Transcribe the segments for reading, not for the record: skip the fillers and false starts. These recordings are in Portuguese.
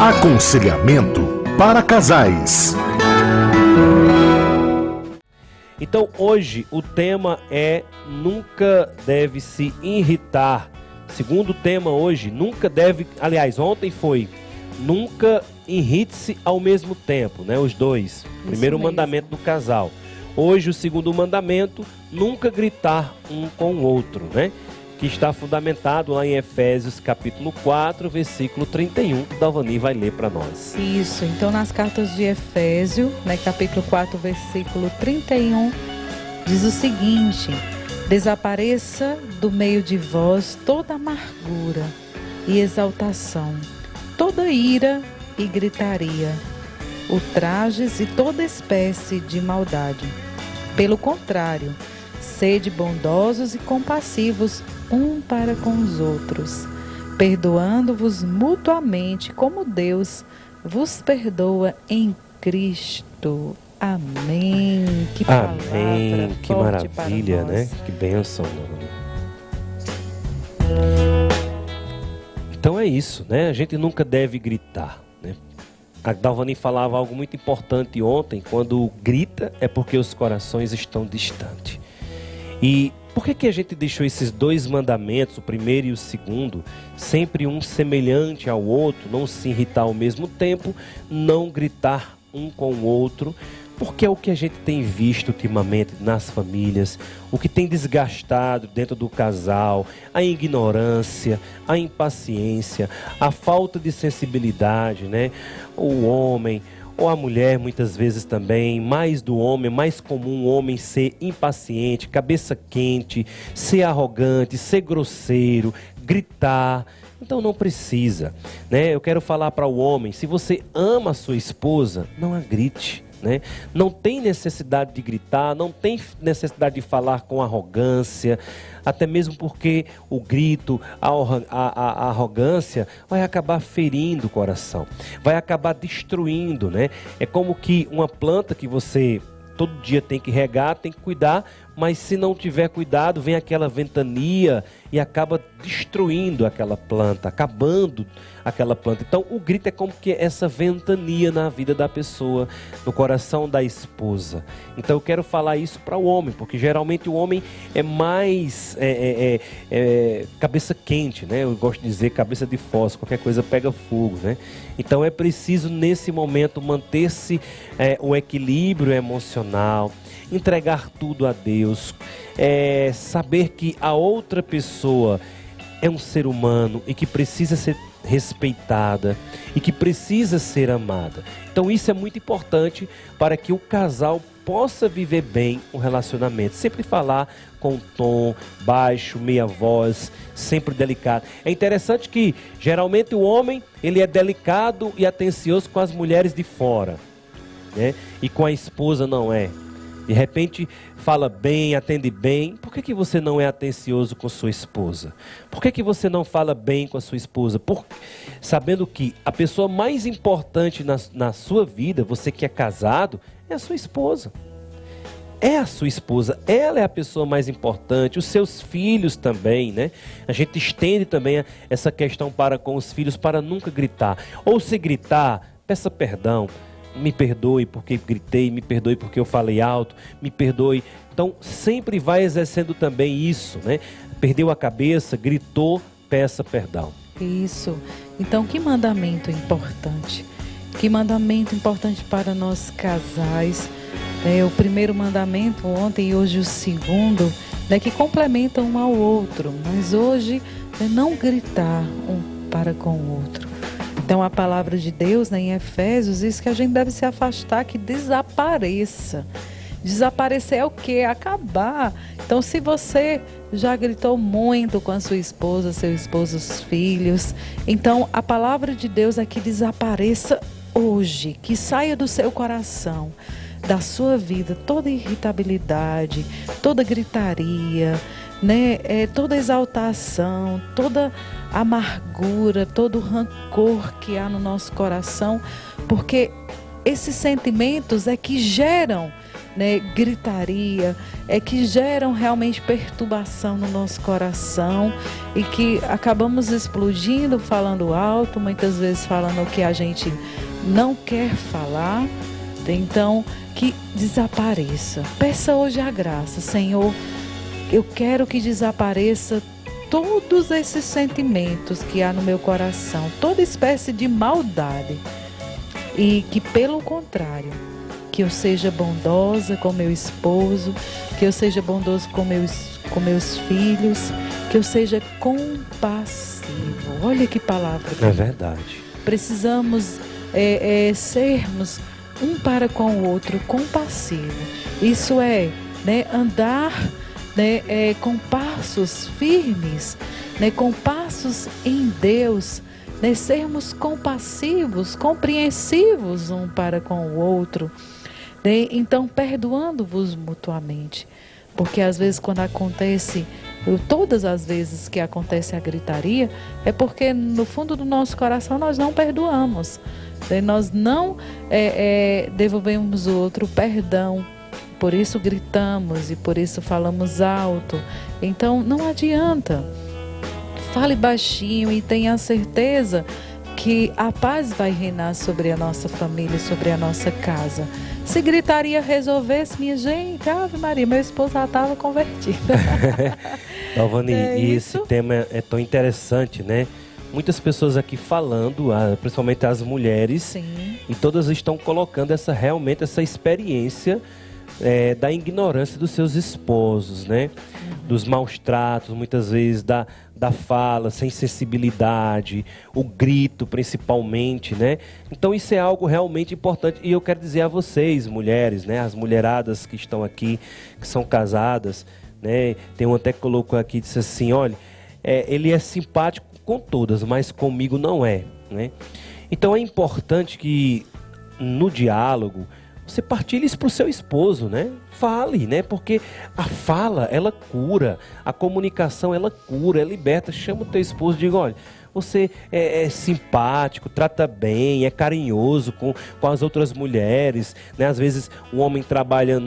Aconselhamento para casais. Então hoje o tema é nunca deve se irritar. Segundo tema hoje, nunca deve, aliás, ontem foi nunca irrite-se ao mesmo tempo, né? Os dois. Primeiro mandamento do casal. Hoje o segundo mandamento, nunca gritar um com o outro, né? Que está fundamentado lá em Efésios capítulo 4, versículo 31, que Dalvani vai ler para nós. Isso, então nas cartas de Efésio, né, capítulo 4, versículo 31, diz o seguinte: desapareça do meio de vós toda amargura e exaltação, toda ira e gritaria, ultrajes e toda espécie de maldade. Pelo contrário, sede bondosos e compassivos um para com os outros, perdoando-vos mutuamente, como Deus vos perdoa em Cristo. Amém. Que palavra. Amém. Que maravilha, né? Que bênção. Então é isso, né? A gente nunca deve gritar, né? A Dalvani falava algo muito importante ontem: quando grita é porque os corações estão distantes. E por que a gente deixou esses dois mandamentos, o primeiro e o segundo, sempre um semelhante ao outro, não se irritar ao mesmo tempo, não gritar um com o outro? Porque é o que a gente tem visto ultimamente nas famílias, o que tem desgastado dentro do casal, a ignorância, a impaciência, a falta de sensibilidade, né? O homem ou a mulher muitas vezes também, mais do homem, mais comum o homem ser impaciente, cabeça quente, ser arrogante, ser grosseiro, gritar. Então não precisa, né? Eu quero falar para o homem: se você ama a sua esposa, não a grite, né? Não tem necessidade de gritar, não tem necessidade de falar com arrogância, até mesmo porque o grito, a arrogância vai acabar ferindo o coração, vai acabar destruindo, né? É como que uma planta que você todo dia tem que regar, tem que cuidar, mas se não tiver cuidado, vem aquela ventania e acaba destruindo aquela planta, acabando aquela planta. Então o grito é como que essa ventania na vida da pessoa, no coração da esposa. Então eu quero falar isso para o homem, porque geralmente o homem é mais cabeça quente, né? Eu gosto de dizer cabeça de fósforo, qualquer coisa pega fogo, né? Então é preciso nesse momento manter-se o equilíbrio emocional, entregar tudo a Deus, saber que a outra pessoa é um ser humano e que precisa ser respeitada e que precisa ser amada. Então isso é muito importante para que o casal possa viver bem um relacionamento. Sempre falar com tom baixo, meia voz, sempre delicado. É interessante que geralmente o homem ele é delicado e atencioso com as mulheres de fora, né? E com a esposa não é. De repente fala bem, atende bem. Por que você não é atencioso com sua esposa? Por que você não fala bem com a sua esposa? Sabendo que a pessoa mais importante na sua vida, você que é casado, é a sua esposa. É a sua esposa, ela é a pessoa mais importante, os seus filhos também, né? A gente estende também essa questão para com os filhos, para nunca gritar. Ou se gritar, peça perdão. Me perdoe porque gritei, me perdoe porque eu falei alto, me perdoe. Então sempre vai exercendo também isso, né? Perdeu a cabeça, gritou, peça perdão. Isso. Então que mandamento importante. Que mandamento importante para nós casais. O primeiro mandamento ontem e hoje o segundo, né, que complementam um ao outro. Mas hoje é não gritar um para com o outro. Então a palavra de Deus, né, em Efésios diz que a gente deve se afastar, que desapareça. Desaparecer é o quê? Acabar. Então se você já gritou muito com a sua esposa, seu esposo, os filhos, então a palavra de Deus é que desapareça hoje, que saia do seu coração, da sua vida, toda irritabilidade, toda gritaria, né? Toda exaltação, toda amargura, todo rancor que há no nosso coração, porque esses sentimentos é que geram né, gritaria, que geram realmente perturbação no nosso coração e que acabamos explodindo, falando alto, muitas vezes falando o que a gente não quer falar. Então, que desapareça. Peça hoje a graça, Senhor, eu quero que desapareça todos esses sentimentos que há no meu coração, toda espécie de maldade, e que, pelo contrário, que eu seja bondosa com meu esposo, que eu seja bondoso com meus filhos, que eu seja compassivo. Olha que palavra. É verdade. Precisamos sermos um para com o outro compassivo. Isso é, né, andar, né, com passos firmes, né, com passos em Deus, né, sermos compassivos, compreensivos um para com o outro, né, então perdoando-vos mutuamente, porque às vezes quando acontece, todas as vezes que acontece a gritaria, é porque no fundo do nosso coração nós não perdoamos, né, nós não devolvemos o outro perdão. Por isso gritamos e por isso falamos alto. Então não adianta. Fale baixinho e tenha certeza que a paz vai reinar sobre a nossa família, sobre a nossa casa. Se gritaria resolvesse, minha gente, Ave Maria, meu esposo já estava convertido. Dalvani, e esse tema é tão interessante, né? Muitas pessoas aqui falando, principalmente as mulheres, sim, e todas estão colocando realmente essa experiência da ignorância dos seus esposos, né? Dos maus tratos, muitas vezes da fala, sem sensibilidade, o grito principalmente, né? Então isso é algo realmente importante e eu quero dizer a vocês, mulheres, né? As mulheradas que estão aqui, que são casadas, né? Tem um até que colocou aqui, disse assim, olha, ele é simpático com todas, mas comigo não é, né? Então é importante que no diálogo você partilhe isso para o seu esposo, né? Fale, né? Porque a fala, ela cura. A comunicação, ela cura, ela liberta. Chama o teu esposo e diga, olha, você é simpático, trata bem, é carinhoso com as outras mulheres, né? Às vezes o homem trabalha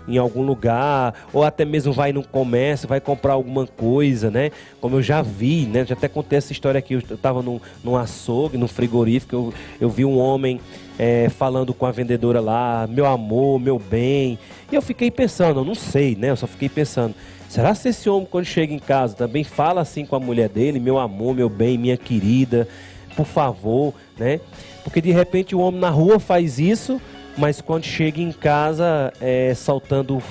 em algum lugar, ou até mesmo vai no comércio, vai comprar alguma coisa, né? Como eu já vi, né? Já até contei essa história aqui, eu estava num açougue, num frigorífico, eu vi um homem falando com a vendedora lá, meu amor, meu bem, e eu fiquei pensando, eu não sei, né? Eu só fiquei pensando, será que esse homem, quando chega em casa, também fala assim com a mulher dele? Meu amor, meu bem, minha querida, por favor, né? Porque de repente o homem na rua faz isso, mas quando chega em casa, saltando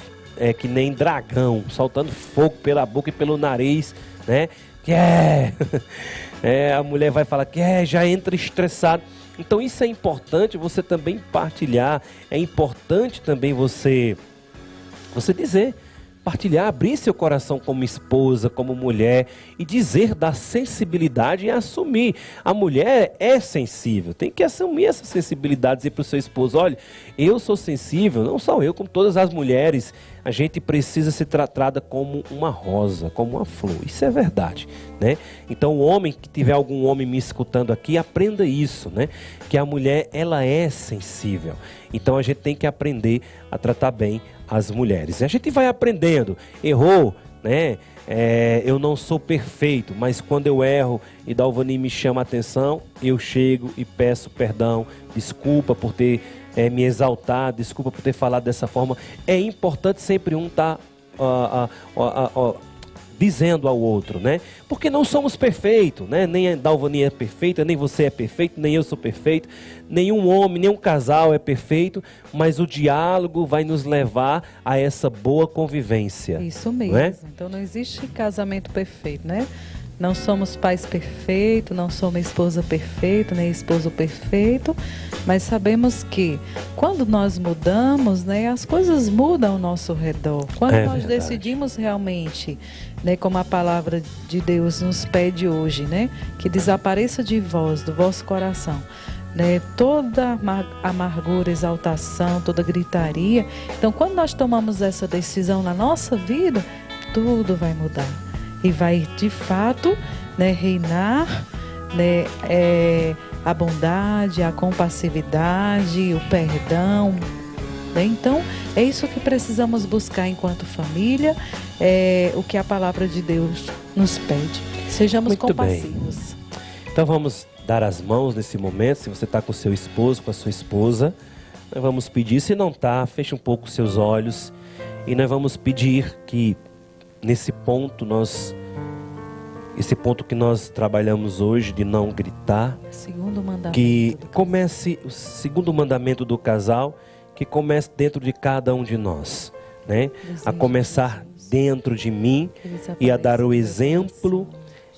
que nem dragão, soltando fogo pela boca e pelo nariz, né? A mulher vai falar que já entra estressado. Então isso é importante você também partilhar, é importante também você dizer, partilhar, abrir seu coração como esposa, como mulher e dizer da sensibilidade e assumir. A mulher é sensível, tem que assumir essa sensibilidade, dizer para o seu esposo, olha, eu sou sensível, não só eu, como todas as mulheres, a gente precisa ser tratada como uma rosa, como uma flor, isso é verdade, né? Então o homem, que tiver algum homem me escutando aqui, aprenda isso, né? Que a mulher, ela é sensível, então a gente tem que aprender a tratar bem as mulheres. E a gente vai aprendendo, errou, né? Eu não sou perfeito, mas quando eu erro e Dalvani me chama a atenção, eu chego e peço perdão, desculpa por ter me exaltado, desculpa por ter falado dessa forma. É importante sempre um estar dizendo ao outro, né? Porque não somos perfeitos, né? Nem a Dalvani é perfeita, nem você é perfeito, nem eu sou perfeito, nenhum homem, nenhum casal é perfeito, mas o diálogo vai nos levar a essa boa convivência. Isso mesmo. Não é? Então não existe casamento perfeito, né? Não somos pais perfeitos, não somos esposa perfeita, nem esposo perfeito, mas sabemos que quando nós mudamos, né, as coisas mudam ao nosso redor. Quando nós decidimos realmente, né, como a palavra de Deus nos pede hoje, né, que desapareça de vós, do vosso coração, né, toda amargura, exaltação, toda gritaria. Então, quando nós tomamos essa decisão na nossa vida, tudo vai mudar. E vai, de fato, né, reinar, né, a bondade, a compassividade, o perdão, né? Então, é isso que precisamos buscar enquanto família, o que a palavra de Deus nos pede. Sejamos Muito compassivos. Então vamos dar as mãos nesse momento. Se você está com seu esposo, com a sua esposa, nós vamos pedir. Se não está, feche um pouco os seus olhos. E nós vamos pedir que nesse ponto esse ponto que nós trabalhamos hoje de não gritar, Segundo mandamento que do comece o segundo mandamento do casal, que comece dentro de cada um de nós, né? A começar dentro de mim e a dar o exemplo,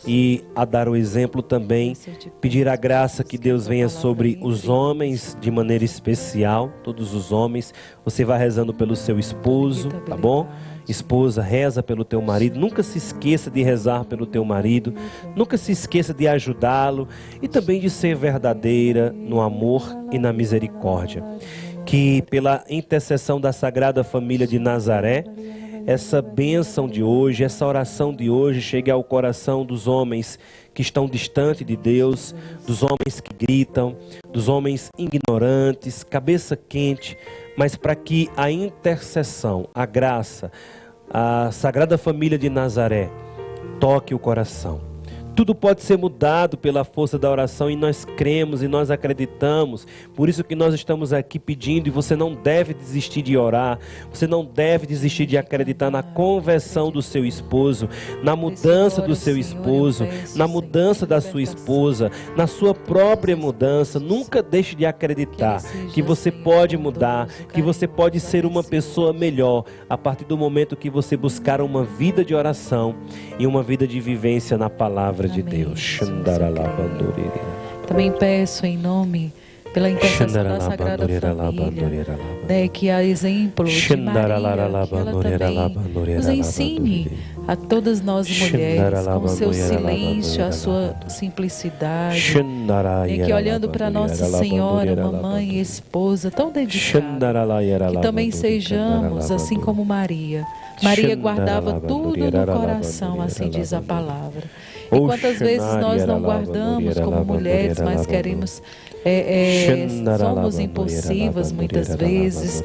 e a dar o exemplo também, pedir a graça que Deus venha sobre os homens de maneira especial, todos os homens. Você vai rezando pelo seu esposo, tá bom? Esposa, reza pelo teu marido. Nunca se esqueça de rezar pelo teu marido. Nunca se esqueça de ajudá-lo e também de ser verdadeira no amor e na misericórdia. Que pela intercessão da Sagrada Família de Nazaré, essa bênção de hoje, essa oração de hoje chegue ao coração dos homens que estão distantes de Deus, dos homens que gritam, dos homens ignorantes, cabeça quente, mas para que a intercessão, a graça, a Sagrada Família de Nazaré toque o coração. Tudo pode ser mudado pela força da oração e nós cremos e nós acreditamos. Por isso que nós estamos aqui pedindo, e você não deve desistir de orar. Você não deve desistir de acreditar na conversão do seu esposo, na mudança do seu esposo, na mudança da sua esposa, na sua própria mudança. Nunca deixe de acreditar que você pode mudar, que você pode ser uma pessoa melhor a partir do momento que você buscar uma vida de oração e uma vida de vivência na palavra de Deus. Também peço em nome, pela intercessão da Sagrada Família, que a exemplo de Maria, que ela também nos ensine a todas nós mulheres, com seu silêncio, a sua simplicidade, que olhando para Nossa Senhora, mamãe e esposa tão dedicada, que também sejamos assim como Maria. Maria guardava tudo no coração, assim diz a palavra. E quantas vezes nós não guardamos como mulheres, mas queremos, somos impulsivas muitas vezes,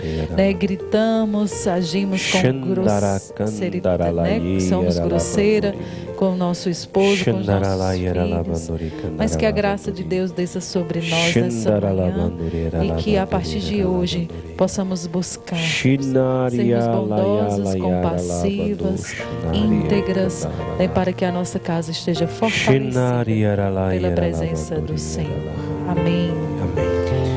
gritamos, agimos com grosseridade, somos grosseira com o nosso esposo, com os nossos filhos, mas que a graça de Deus desça sobre nós nessa manhã e que a partir de hoje possamos buscar sermos bondosas, compassivas, íntegras, para que a nossa casa esteja fortalecida pela presença do Senhor. Amém.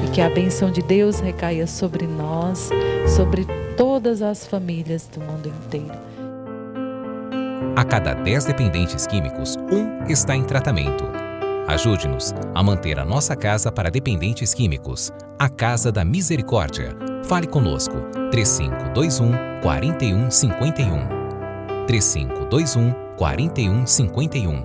E que a bênção de Deus recaia sobre nós, sobre todas as famílias do mundo inteiro. A cada 10 dependentes químicos, 1 está em tratamento. Ajude-nos a manter a nossa casa para dependentes químicos. A Casa da Misericórdia. Fale conosco. 3521-4151. 3521-4151.